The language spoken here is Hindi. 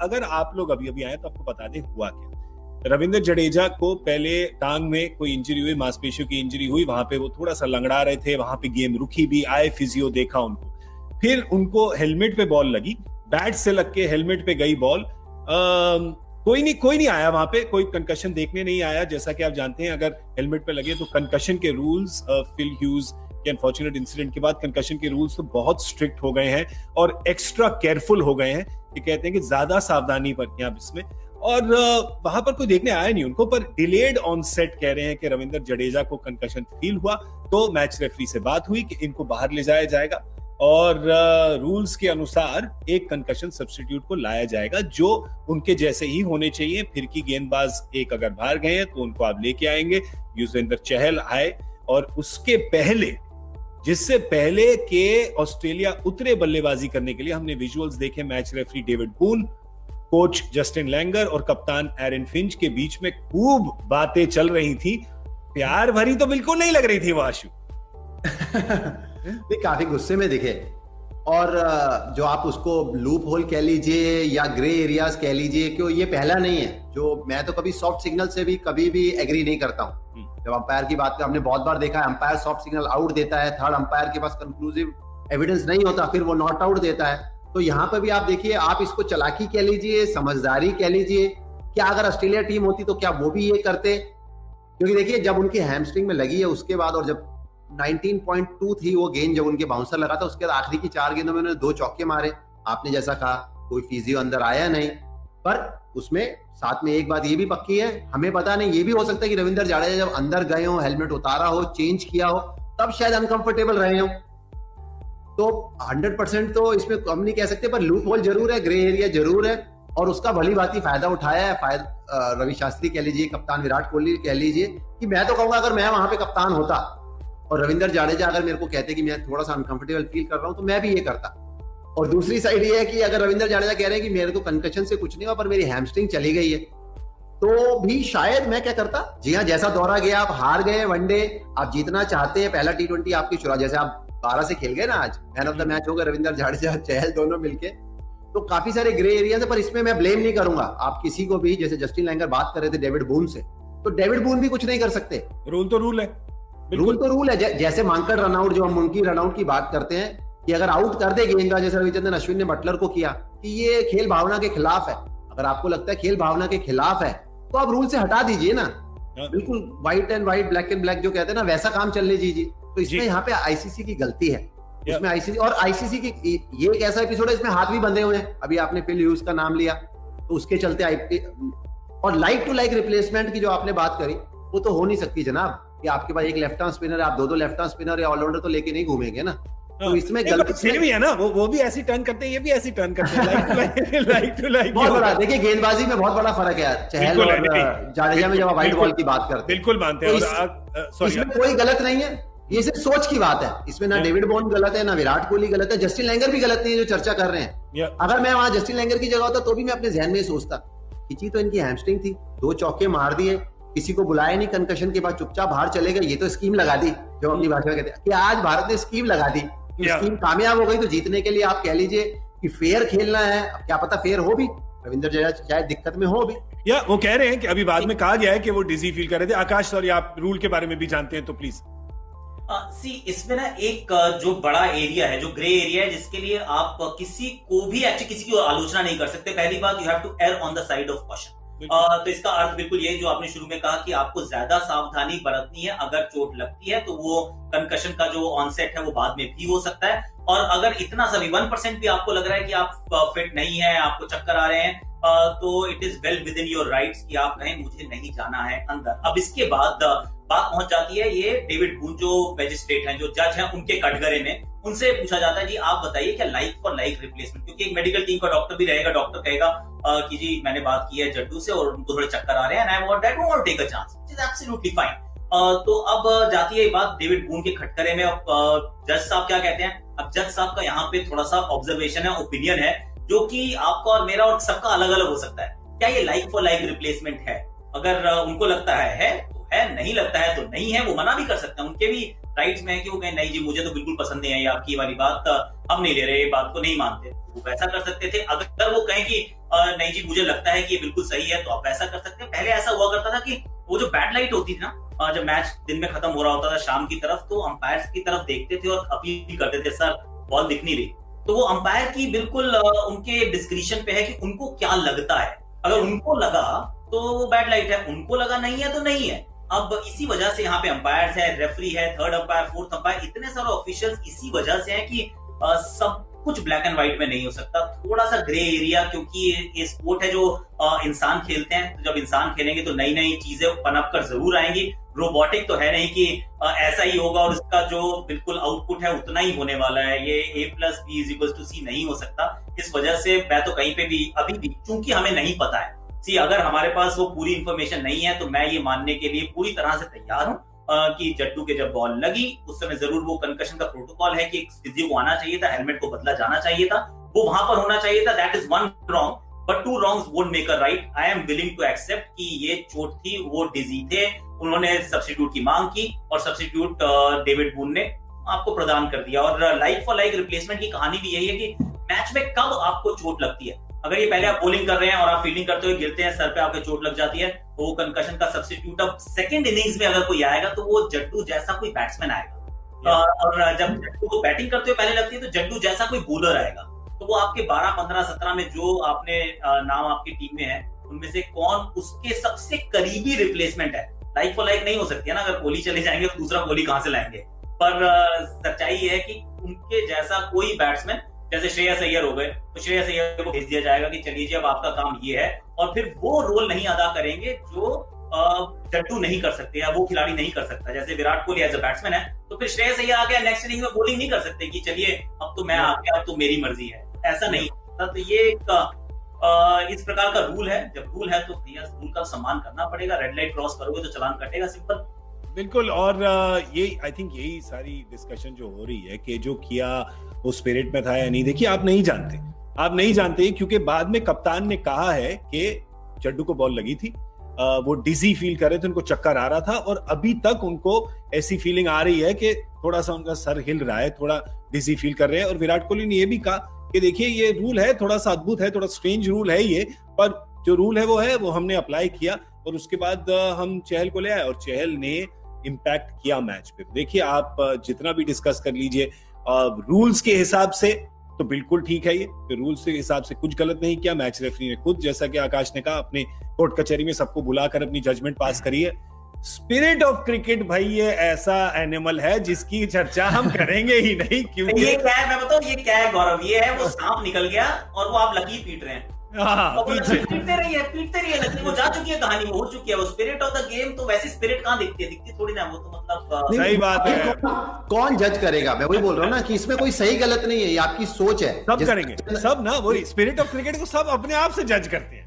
अगर आप लोग अभी अभी आए तो आपको बता दें हुआ क्या। रविंद्र जडेजा को पहले टांग में कोई इंजरी हुई, मांसपेशियों की इंजरी हुई, वहां पे वो थोड़ा सा लंगड़ा रहे थे, वहां पे गेम रुकी भी, आए फिजियो देखा उनको, फिर उनको हेलमेट पे बॉल लगी, बैट से लग के हेलमेट पे गई बॉल, कोई नहीं आया वहां पे, कोई कंकशन देखने नहीं आया। जैसा कि आप जानते हैं अगर हेलमेट पे लगे तो कंकशन के रूल्स, फिल ह्यूज के अनफॉर्चुनेट इंसिडेंट के बाद कंकशन के रूल्स तो बहुत स्ट्रिक्ट हो गए हैं और एक्स्ट्रा केयरफुल हो गए हैं, ये कहते हैं कि ज्यादा सावधानी बरतें आप इसमें। और वहां पर कोई देखने आया नहीं उनको, पर डिलेड ऑन सेट कह रहे हैं कि रविंद्र जडेजा को कंकशन फील हुआ, तो मैच रेफरी से बात हुई कि इनको बाहर ले जाया जाएगा और रूल्स के अनुसार एक कंकशन सब्स्टिट्यूट को लाया जाएगा जो उनके जैसे ही होने चाहिए। फिर की गेंदबाज एक अगर बाहर गए हैं तो उनको आप लेके आएंगे। युजवेंद्र चहल आए और उसके पहले, जिससे पहले के ऑस्ट्रेलिया उतरे बल्लेबाजी करने के लिए, हमने विजुअल्स देखे, match referee David Boon, coach Justin Langer और कप्तान एरन फिंच के बीच में खूब बातें चल रही थी। प्यार भरी तो बिल्कुल नहीं लग रही थी वो आशु। काफी गुस्से में दिखे। और जो आप उसको लूप होल कह लीजिए या ग्रे एरियाज कह लीजिए, क्यों ये पहला नहीं है जो, मैं तो कभी सॉफ्ट सिग्नल से भी कभी भी एग्री नहीं करता हूं। जब अंपायर की बात कर, हमने बहुत बार देखा है अंपायर सॉफ्ट सिग्नल आउट देता है, थर्ड अंपायर के पास कंक्लूसिव एविडेंस नहीं होता, फिर वो नॉट आउट देता है। तो यहाँ पे भी आप देखिए, आप इसको चालाकी कह लीजिए, समझदारी कह लीजिए, क्या अगर ऑस्ट्रेलिया टीम होती तो क्या वो भी ये करते? क्योंकि देखिए जब उनकी हैमस्ट्रिंग में लगी है उसके बाद, और जब 19.2 थी वो गेंद जब उनके बाउंसर लगा था, उसके बाद आखिरी की 4 गेंदों में उन्होंने 2 चौके मारे। आपने जैसा कहा कोई फिजियो अंदर आया नहीं, पर उसमें साथ में एक बात ये भी पक्की है, हमें पता नहीं, ये भी हो सकता है कि रविंद्र जाडेजा जब अंदर गए हो, हेलमेट उतारा हो, चेंज किया हो, तब शायद अनकंफर्टेबल रहे हो। तो 100% तो इसमें हम नहीं कह सकते, पर लूप होल जरूर है, ग्रे एरिया जरूर है, और उसका भली भांति फायदा उठाया है रवि शास्त्री कह लीजिए, कप्तान विराट कोहली कह लीजिए। कि मैं तो कहूंगा अगर मैं वहां पे कप्तान होता और रविंद्र जाडेजा अगर मेरे को कहते कि मैं थोड़ा सा अनकंफर्टेबल फील कर रहा हूं, तो मैं भी ये करता। और दूसरी साइड ये है कि अगर रविंद्र जाडेजा कह रहे हैं कि मेरे को कंकशन से कुछ नहीं हुआ पर मेरी हैमस्ट्रिंग चली गई है, तो भी शायद मैं क्या करता। जी हाँ, जैसा दौरा गया, आप हार गए वनडे, आप जीतना चाहते हैं, पहला T20 आपकी शुरुआत, जैसे आप 12 से खेल गए ना, आज मैन ऑफ द मैच हो गए रविंद्र जाडेजा चहल दोनों मिलके, तो काफी सारे ग्रे एरियाज है। पर इसमें मैं ब्लेम नहीं करूंगा आप किसी को भी। जैसे जस्टिन लैंगर बात कर रहे थे डेविड बून से, तो डेविड बून भी कुछ नहीं कर सकते, रूल तो रूल है, रूल तो रूल है। जैसे मांकड़ रनआउट, जो हम उनकी रनआउट की बात करते हैं कि अगर आउट कर दे गेंदबाज, जैसे रविचंद्रन अश्विन ने बटलर को किया, कि ये खेल भावना के खिलाफ है। अगर आपको लगता है खेल भावना के खिलाफ है तो आप रूल से हटा दीजिए ना, बिल्कुल white and white, black and black जो कहते हैं ना, वैसा काम चलने दीजिए। तो इसमें यहाँ पे आईसीसी की गलती है, इसमें आईसीसी, और आईसीसी की ये एक ऐसा एपिसोड है इसमें हाथ भी बंधे हुए हैं। अभी आपने फिल ह्यूज का नाम लिया, तो उसके चलते और लाइक टू लाइक रिप्लेसमेंट की जो आपने बात करी, वो तो हो नहीं सकती जनाब, कि आपके पास एक लेफ्ट आर्म स्पिनर है, आप दो लेफ्ट आर्म स्पिनर या ऑलराउंडर तो लेके नहीं घूमेंगे ना। तो इसमें गलती भी है ना, वो भी ऐसी टर्न करते हैं, ये भी ऐसी टर्न करते हैं, लाइक टू लाइक। बहुत बड़ा, देखिए गेंदबाजी में बहुत बड़ा फर्क है यार, चहल और जाडेजा में जब आप वाइड बॉल की बात करते हैं, बिल्कुल मानते हैं। इसमें कोई गलत नहीं है, ये सिर्फ सोच की बात है। इसमें ना डेविड बॉर्न गलत है, ना विराट कोहली गलत है, जस्टिन लैंगर भी गलत नहीं है जो चर्चा कर रहे हैं। अगर मैं वहां जस्टिन लैंगर की जगह होता तो भी मैं अपने जहन में सोचता, खिंची तो इनकी हैमस्ट्रिंग थी, 2 चौके मार दिए, किसी को बुलाया नहीं, कंकशन के बाद चुपचाप बाहर चले गए। ये तो स्कीम लगा दी, जो अपनी भाषा में कहते हैं कि आज भारत ने स्कीम लगा दी, स्कीम कामयाब हो गई। तो जीतने के लिए आप कह लीजिए कि फेयर खेलना है, क्या पता फेयर हो भी, रविंद्र जडेजा शायद दिक्कत में हो भी, या वो कह रहे हैं कि अभी बाद में कहा गया है कि वो डिजी फील कर रहे थे। आकाश, सॉरी, आप रूल के बारे में भी जानते हैं तो प्लीज। इसमें ना एक जो बड़ा एरिया है, जो ग्रे एरिया है, जिसके लिए आप किसी को भी एक्चुअली किसी की आलोचना नहीं कर सकते। पहली बात, you have to err on the side of caution. तो इसका अर्थ बिल्कुल यही जो आपने शुरू में कहा कि आपको ज्यादा सावधानी बरतनी है। अगर चोट लगती है तो वो कंकशन का जो ऑनसेट है वो बाद में भी हो सकता है, और अगर इतना सा भी 1% भी आपको लग रहा है कि आप फिट नहीं है, आपको चक्कर आ रहे हैं, तो it is well with in your rights कि आप कहें मुझे नहीं जाना है अंदर। अब इसके बाद बात पहुंच जाती है ये डेविड बून जो मैजिस्ट्रेट हैं, जो जज हैं, उनके कटघरे में। उनसे पूछा जाता है जी आप बताइए क्या लाइक फॉर लाइक रिप्लेसमेंट, क्योंकि एक मेडिकल टीम का डॉक्टर भी रहेगा, डॉक्टर कहेगा कि जी मैंने बात की है जड्डू से और उनको थोड़े चक्कर आ रहे हैं, and I want that one और take a chance, which is absolutely fine. तो अब जाती है ये बात डेविड बून के खटखरे में। अब जज साहब क्या कहते हैं? अब जज साहब का यहाँ पे थोड़ा सा ऑब्जर्वेशन है, ओपिनियन है, जो कि आपका और मेरा और सबका अलग अलग हो सकता है। क्या ये लाइक फॉर लाइक रिप्लेसमेंट है? अगर उनको लगता है तो है, नहीं लगता है तो नहीं है। वो मना भी कर सकते हैं, उनके भी राइट्स में है कि वो कहें नहीं जी मुझे तो बिल्कुल पसंद नहीं है ये आपकी वाली बात, हम नहीं ले रहे, ये बात को नहीं मानते, वो वैसा कर सकते थे। अगर वो कहें कि नहीं जी मुझे लगता है कि ये बिल्कुल सही है, तो आप वैसा कर सकते हैं। पहले ऐसा हुआ करता था कि वो जो बैड लाइट होती थी ना, जब मैच दिन में खत्म हो रहा होता था शाम की तरफ, तो अंपायर्स की तरफ देखते थे और अपील भी करते थे, सर बॉल दिख नहीं रही। तो वो अंपायर की बिल्कुल उनके डिस्क्रिप्शन पे है कि उनको क्या लगता है। अगर उनको लगा तो वो बैड लाइट है, उनको लगा नहीं है तो नहीं है। अब इसी वजह से यहाँ पे अंपायर्स है, रेफरी है, थर्ड अंपायर, फोर्थ अंपायर, इतने सारे ऑफिशियल्स इसी वजह से है कि सब कुछ ब्लैक एंड व्हाइट में नहीं हो सकता, थोड़ा सा ग्रे एरिया, क्योंकि ये स्पोर्ट है जो इंसान खेलते हैं। तो जब इंसान खेलेंगे तो नई नई चीजें पनप कर जरूर आएंगी। रोबोटिक तो है नहीं कि ऐसा ही होगा और उसका जो बिल्कुल आउटपुट है उतना ही होने वाला है। ये A+B=C नहीं हो सकता। इस वजह से मैं तो कहीं पे भी अभी भी, चूंकि हमें नहीं पता है, अगर हमारे पास वो पूरी इंफॉर्मेशन नहीं है, तो मैं ये मानने के लिए पूरी तरह से तैयार हूं कि जट्टू के जब बॉल लगी उस समय जरूर वो कंकशन का प्रोटोकॉल है कि एक फिजियो को आना चाहिए था, हेलमेट को बदला जाना चाहिए था, वो वहां पर होना चाहिए था। That is one wrong, but two wrongs won't make a right. I am willing to accept कि ये चोट थी, वो डिजी थे, उन्होंने सब्स्टिट्यूट की मांग की और सब्स्टिट्यूट डेविड बून ने आपको प्रदान कर दिया। और लाइक फॉर लाइक रिप्लेसमेंट की कहानी भी यही है कि मैच में कब आपको चोट लगती है। अगर ये पहले आप बॉलिंग कर रहे हैं और आप फील्डिंग करते हुए गिरते हैं, सर पे आपके चोट लग जाती है, तो वो कंकशन का सब्स्टिट्यूट अब सेकंड इनिंग्स में अगर कोई आएगा तो वो जट्टू जैसा कोई बैट्समैन आएगा। और जब जट्टू को बैटिंग करते हुए पहले लगती है तो जट्टू जैसा कोई बॉलर आएगा। तो वो आपके 12, 15, 17 में जो आपने नाम आपकी टीम में है, उनमें से कौन उसके सबसे करीबी रिप्लेसमेंट है। लाइक फॉर लाइक नहीं हो सकती है ना, अगर कोहली चले जाएंगे तो दूसरा कोहली कहां से लाएंगे। पर सच्चाई ये है कि उनके जैसा कोई बैट्समैन, जैसे श्रेयस अय्यर हो गए, तो श्रेयस अय्यर को भेज दिया जाएगा कि चलिए जी अब आपका काम ये है, और फिर वो रोल नहीं अदा करेंगे जो जट्टू नहीं कर सकते या वो खिलाड़ी नहीं कर सकता। जैसे Virat Kohli as a batsman है, तो फिर श्रेयस अय्यर आ गया नेक्स्ट इनिंग में बॉलिंग नहीं कर सकते कि चलिए अब तो मैं आ गया, अब तो मेरी मर्जी है, ऐसा नहीं होता। तो ये इस प्रकार का रूल है। जब रूल है तो भैया रूल का सम्मान करना पड़ेगा। रेड लाइट क्रॉस करोगे तो चलान कटेगा, सिंपल। बिल्कुल। और ये आई थिंक यही सारी डिस्कशन जो हो रही है कि जो किया वो स्पिरिट में था या नहीं। देखिए आप नहीं जानते क्योंकि बाद में कप्तान ने कहा है कि जट्टू को बॉल लगी थी, वो डिजी फील कर रहे थे, उनको चक्कर आ रहा था, और अभी तक उनको ऐसी फीलिंग आ रही है कि थोड़ा सा उनका सर हिल रहा है, थोड़ा डिजी फील कर रहे हैं। और विराट कोहली ने ये भी कहा कि देखिए ये रूल है, थोड़ा सा अद्भुत है, थोड़ा स्ट्रेंज रूल है ये, पर जो रूल है वो हमने अप्लाई किया और उसके बाद हम चहल को ले आए और चहल ने इम्पैक्ट किया मैच पे। देखिए आप जितना भी डिस्कस कर लीजिए, रूल्स के हिसाब से तो बिल्कुल ठीक है, ये रूल्स के हिसाब से कुछ गलत नहीं किया। मैच रेफरी ने खुद, जैसा कि आकाश ने कहा, अपने कोर्ट कचहरी में सबको बुलाकर अपनी जजमेंट पास करी है। स्पिरिट ऑफ क्रिकेट भाई ये ऐसा एनिमल है जिसकी चर्चा हम करेंगे ही नहीं, क्योंकि ये क्या है मैं बताऊं, ये क्या है गौरव, ये है वो सांप निकल गया और वो आप लकीर पीट रहे हैं। पीटते रहिए, वो जा चुकी है कहानी, वो हो चुकी है। वो स्पिरिट ऑफ द गेम, तो वैसी स्पिरिट कहाँ दिखती है, दिखती थोड़ी ना, वो तो मतलब सही बात है। कौन जज करेगा? मैं वही बोल रहा हूँ ना कि इसमें कोई सही गलत नहीं है, ये आपकी सोच है। सब करेंगे, सब ना, वही स्पिरिट ऑफ क्रिकेट को सब अपने आप से जज करते हैं।